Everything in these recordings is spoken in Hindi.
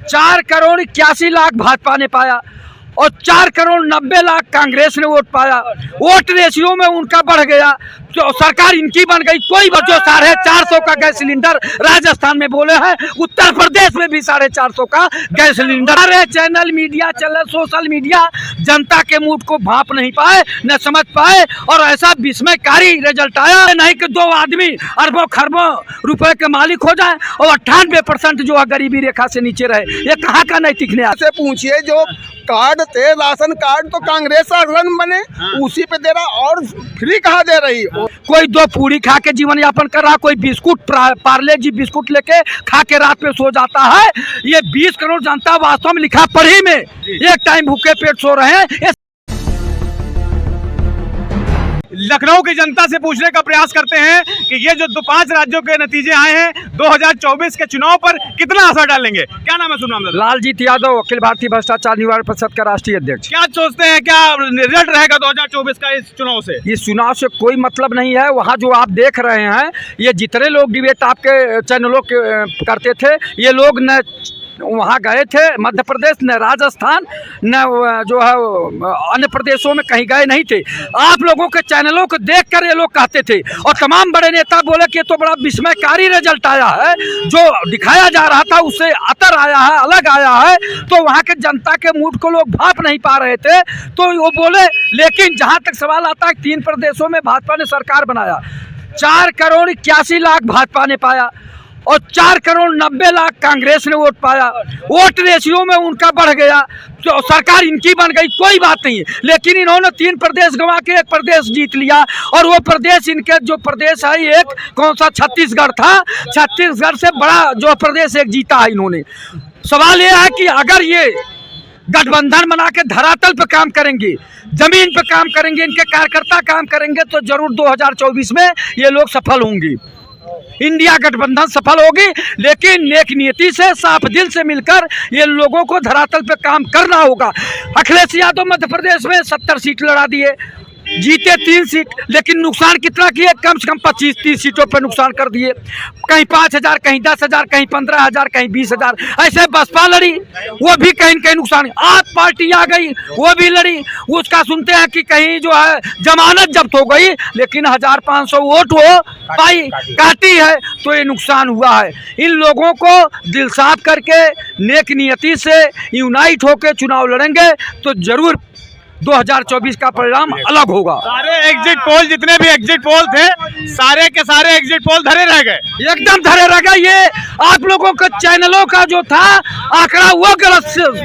4,81,00,000 भाजपा ने पाया और 4,90,00,000 कांग्रेस ने वोट पाया। वोट रेशियो में उनका बढ़ गया तो सरकार इनकी बन गई। कोई जो 450 का गैस सिलेंडर राजस्थान में बोले हैं, उत्तर प्रदेश में भी 450 का गैस सिलेंडर। अरे channel media channel social media जनता के मूड को भांप नहीं पाए, न समझ पाए और ऐसा विस्मयकारी रिजल्ट आया। नहीं कि 2 आदमी अरबों खरबों रुपए के मालिक हो जाए और 98% जो है गरीबी रेखा से नीचे रहे। ये कहाँ का नैतिक न्याय? से पूछिए, जो कार्ड थे राशन कार्ड तो कांग्रेस शासन बने उसी पे दे रहा और फ्री कहाँ दे रही। कोई 2 पूरी खा के जीवन यापन कर रहा, कोई बिस्कुट पार्ले जी बिस्कुट लेके खा के रात में सो जाता है। ये 20 करोड़ जनता वास्तव में लिखा पढ़ी में एक टाइम भूखे पेट सो रहे हैं। लखनऊ की जनता से पूछने का प्रयास करते हैं कि ये जो 5 राज्यों के नतीजे आए हैं 2024 के चुनाव पर कितना असर डालेंगे। क्या नाम है? सुनाम लालजीत यादव, अखिल भारतीय भ्रष्टाचार निवारण परिषद का राष्ट्रीय अध्यक्ष। क्या सोचते हैं, क्या रिजल्ट रहेगा 2024 का इस चुनाव से? इस चुनाव से कोई मतलब नहीं है। वहाँ जो आप देख रहे हैं, ये जितने लोग डिबेट आपके चैनलों के करते थे, ये लोग न वहाँ गए थे मध्य प्रदेश, न राजस्थान, न जो है अन्य प्रदेशों में कहीं गए नहीं थे। आप लोगों के चैनलों को देखकर ये लोग कहते थे और तमाम बड़े नेता बोले कि ये तो बड़ा विस्मयकारी रिजल्ट आया है, जो दिखाया जा रहा था उससे अतर आया है, अलग आया है। तो वहाँ के जनता के मूड को लोग भांप नहीं पा रहे थे, तो वो बोले। लेकिन जहाँ तक सवाल आता है, 3 प्रदेशों में भाजपा ने सरकार बनाया, 4,81,00,000 भाजपा ने पाया और 4,90,00,000 कांग्रेस ने वोट पाया। वोट रेशियो में उनका बढ़ गया तो सरकार इनकी बन गई। कोई बात नहीं, लेकिन इन्होंने 3 प्रदेश गंवा के 1 प्रदेश जीत लिया और वो प्रदेश इनके जो प्रदेश है, एक कौन सा छत्तीसगढ़ था, छत्तीसगढ़ से बड़ा जो प्रदेश एक जीता है इन्होंने। सवाल ये है कि अगर ये गठबंधन बना के धरातल पे काम करेंगे, जमीन पे काम करेंगे, इनके कार्यकर्ता काम करेंगे, तो जरूर 2024 में ये लोग सफल होंगे। इंडिया गठबंधन सफल होगी, लेकिन नेक नीति से साफ दिल से मिलकर ये लोगों को धरातल पे काम करना होगा। अखिलेश यादव मध्य प्रदेश में 70 सीट लड़ा दिए, जीते 3 सीट, लेकिन नुकसान कितना किए? कम से कम 25-30 सीटों पर नुकसान कर दिए। कहीं 5,000, कहीं 10,000, कहीं 15,000, कहीं 20,000, ऐसे बसपा लड़ी, वो भी कहीं कहीं नुकसान। आप पार्टी आ गई, वो भी लड़ी, उसका सुनते हैं कि कहीं जो है जमानत जब्त हो गई, लेकिन 1,500 वोट वो पाई काटी है, तो ये नुकसान हुआ है। इन लोगों को दिल साफ करके नेक नियति से यूनाइट होकर चुनाव लड़ेंगे तो जरूर 2024 का परिणाम अलग होगा। सारे एग्जिट पोल, जितने भी एग्जिट पोल थे, सारे के सारे एग्जिट पोल धरे रह गए, एकदम धरे रह गए। ये आप लोगों के चैनलों का जो था आंकड़ा वो गलत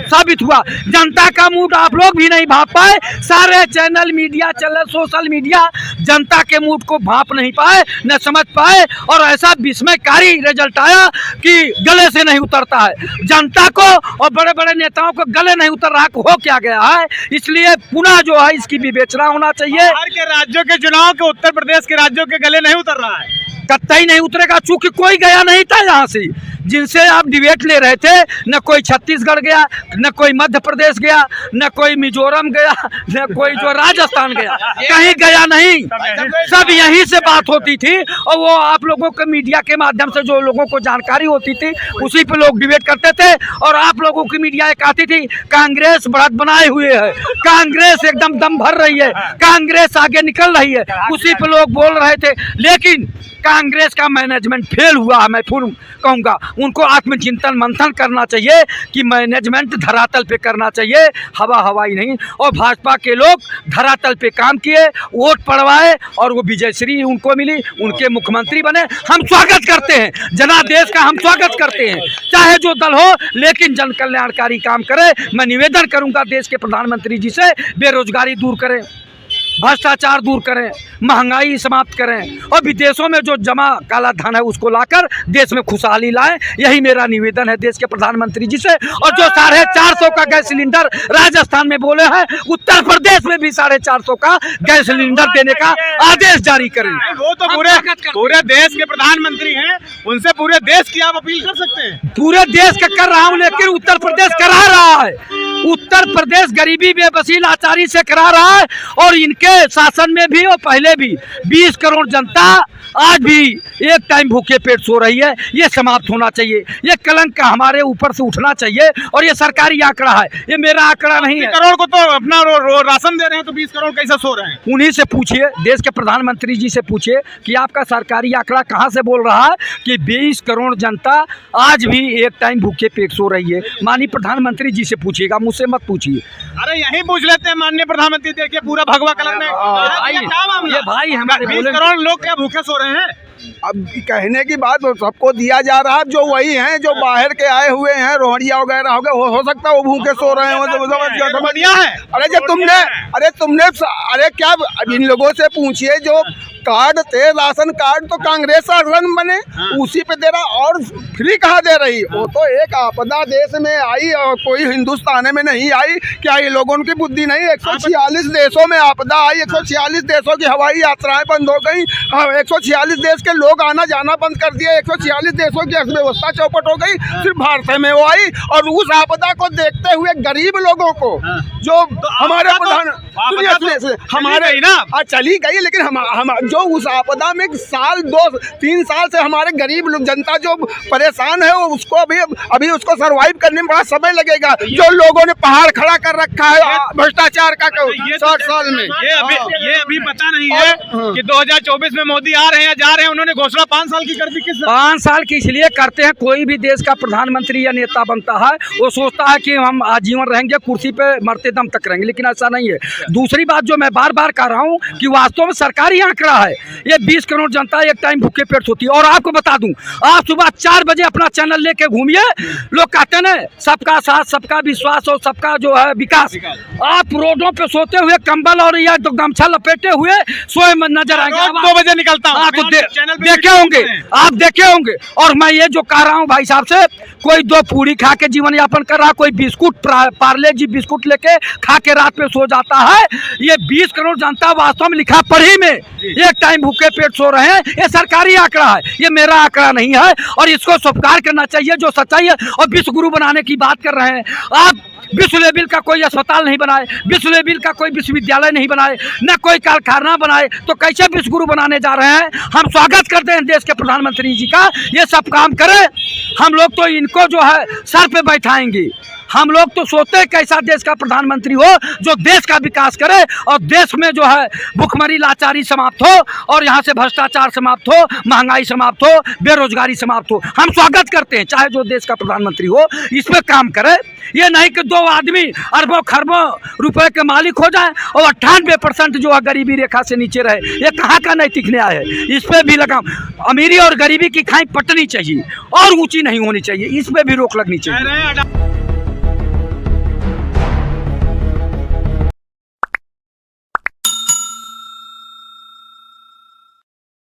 साबित हुआ। जनता का मूड आप लोग भी नहीं भांप पाए। सारे channel media channel social media जनता के मूड को भांप नहीं पाए, न समझ पाए और ऐसा विस्मयकारी रिजल्ट आया कि गले से नहीं उतरता है। जनता को और बड़े बड़े नेताओं को गले नहीं उतर रहा, हो क्या गया है। इसलिए पुनः जो है इसकी विवेचना होना चाहिए। बाहर के राज्यों के चुनाव के उत्तर प्रदेश के राज्यों के गले नहीं उतर रहा है, कतई नहीं उतरेगा, चूंकि कोई गया नहीं था यहाँ से। जिनसे आप डिबेट ले रहे थे, न कोई छत्तीसगढ़ गया, न कोई मध्य प्रदेश गया, न कोई मिजोरम गया, न कोई जो राजस्थान गया, कहीं गया नहीं। सब यहीं से बात होती थी और वो आप लोगों के मीडिया के माध्यम से जो लोगों को जानकारी होती थी उसी पे लोग डिबेट करते थे। और आप लोगों की मीडिया एक आती थी, कांग्रेस बढ़त बनाए हुए है, कांग्रेस एकदम दम भर रही है, कांग्रेस आगे निकल रही है, उसी पे लोग बोल रहे थे। लेकिन कांग्रेस का मैनेजमेंट फेल हुआ है। मैं फिर कहूँगा, उनको आत्मचिंतन मंथन करना चाहिए कि मैनेजमेंट धरातल पे करना चाहिए, हवाई नहीं। और भाजपा के लोग धरातल पे काम किए, वोट पड़वाए और वो विजयश्री उनको मिली, उनके मुख्यमंत्री बने। हम स्वागत करते हैं, जनादेश का हम स्वागत करते हैं, चाहे जो दल हो, लेकिन जन कल्याणकारी काम करे। मैं निवेदन करूँगा देश के प्रधानमंत्री जी से, बेरोजगारी दूर करें, भ्रष्टाचार दूर करें, महंगाई समाप्त करें और विदेशों में जो जमा काला धन है उसको लाकर देश में खुशहाली लाएं। यही मेरा निवेदन है देश के प्रधानमंत्री जी से। और जो 450 का गैस सिलेंडर राजस्थान में बोले हैं, उत्तर प्रदेश में भी 450 का गैस सिलेंडर देने का आदेश जारी करें। वो तो पूरे देश के प्रधानमंत्री हैं, उनसे पूरे देश की आप अपील कर सकते हैं। पूरे देश का कर रहा हूँ, लेकिन उत्तर प्रदेश करा रहा है। उत्तर प्रदेश गरीबी बेबसी लाचारी से करा रहा है और इनके शासन में भी और पहले भी 20 करोड़ जनता आज भी एक टाइम भूखे पेट सो रही है। ये समाप्त होना चाहिए, ये कलंक का हमारे ऊपर से उठना चाहिए और ये सरकारी आंकड़ा है, ये मेरा आंकड़ा नहीं है। करोड़ को तो अपना राशन दे रहे हैं, तो 20 करोड़ कैसे सो रहे हैं? उन्हीं से पूछिए, देश के प्रधानमंत्री जी से पूछिए कि आपका सरकारी आंकड़ा कहाँ से बोल रहा है कि 20 करोड़ जनता आज भी एक टाइम भूखे पेट सो रही है। माननीय प्रधानमंत्री जी से पूछिएगा, मुझसे मत पूछिए। अरे यही पूछ लेते हैं माननीय प्रधानमंत्री, देखिए पूरा भगवा कलर में ये भाई हमारे 20 करोड़ लोग क्या भूखे सो रहे हैं? अब कहने की बात सबको दिया जा रहा है, जो वही हैं जो बाहर के आए हुए हैं, रोहड़िया वगैरह हो गए, हो सकता है वो भूखे सो रहे हैं। समझ दिया है। अरे जब तुमने अरे क्या अब इन लोगों से पूछिए, जो कार्ड थे राशन कार्ड तो कांग्रेस शासन बने, उसी पे दे रहा और फ्री कहाँ दे रही? वो तो एक आपदा देश में आई और कोई हिंदुस्तान में नहीं आई। क्या ये लोगों की बुद्धि नहीं? 146 देशों में आपदा आई, 146 देशों की हवाई यात्राएं बंद हो गई, 146 देश के लोग आना जाना बंद कर दिए, 146 देशों की अर्थव्यवस्था चौपट हो गई, सिर्फ भारत में वो आई। और उस आपदा को देखते हुए गरीब लोगों को जो हमारे प्रधान हमारे चली गई, लेकिन हम जो उस आपदा में साल 2-3 साल से हमारे गरीब लोग जनता जो परेशान है, उसको अभी उसको सरवाइव करने में बड़ा समय लगेगा। जो लोगों ने पहाड़ खड़ा कर रखा है भ्रष्टाचार का 60 साल में, ये अभी पता नहीं है कि 2024 में मोदी आ रहे हैं या जा रहे हैं। उन्होंने घोषणा 5 साल की कर दी। किस 5 साल की इसलिए करते हैं, कोई भी देश का प्रधानमंत्री या नेता बनता है वो सोचता है कि हम आजीवन रहेंगे, कुर्सी पे मरते दम तक रहेंगे, लेकिन ऐसा नहीं है। दूसरी बात जो मैं बार बार कह रहा हूँ कि वास्तव में सरकारी आंकड़ा है, ये 20 करोड़ जनता एक टाइम भूखे पेट सोती है। और आपको बता दूं, आप सुबह 4 बजे अपना चैनल लेके घूमिए, लोग कहते हैं ना सबका साथ सबका विश्वास और सबका जो है विकास। आप रोडों पे सोते हुए कंबल और या तो गमछा लपेटे हुए सोए नजर आएंगे। 2 बजे निकलता हूं, देखे होंगे, आप देखे होंगे। और मैं ये जो कह रहा हूँ भाई साहब से, कोई 2 पूरी खा के जीवन यापन कर रहा, कोई बिस्कुट पार्ले जी बिस्कुट लेके खा के रात पे सो जाता है। ये 20 करोड़ जनता वास्तव में लिखा पढ़ी में एक टाइम भूखे पेट सो रहे हैं। ये सरकारी आंकड़ा है, ये मेरा आंकड़ा नहीं है और इसको स्वीकार करना चाहिए जो सच्चाई है। और विश्व गुरु बनाने की बात कर रहे हैं आप, विश्व लेवल का कोई अस्पताल नहीं बनाए, विश्व लेवल का कोई विश्वविद्यालय नहीं बनाए, न कोई कारखाना बनाए, तो कैसे विश्व गुरु बनाने जा रहे हैं? हम स्वागत करते हैं देश के प्रधानमंत्री जी का, ये सब काम करें। हम लोग तो इनको जो है सर पे बैठाएंगे। हम लोग तो सोचते हैं कैसा देश का प्रधानमंत्री हो जो देश का विकास करे और देश में जो है भुखमरी लाचारी समाप्त हो और यहाँ से भ्रष्टाचार समाप्त हो, महंगाई समाप्त हो, बेरोजगारी समाप्त हो। हम स्वागत करते हैं चाहे जो देश का प्रधानमंत्री हो, इस पे काम करे। ये नहीं कि 2 आदमी अरबों खरबों रुपए के मालिक हो जाए और 98% जो है गरीबी रेखा से नीचे रहे। ये कहाँ का नैतिक न्याय है? इस पे भी लगा, अमीरी और गरीबी की खाई पटनी चाहिए और ऊंची नहीं होनी चाहिए, इस पे भी रोक लगनी चाहिए।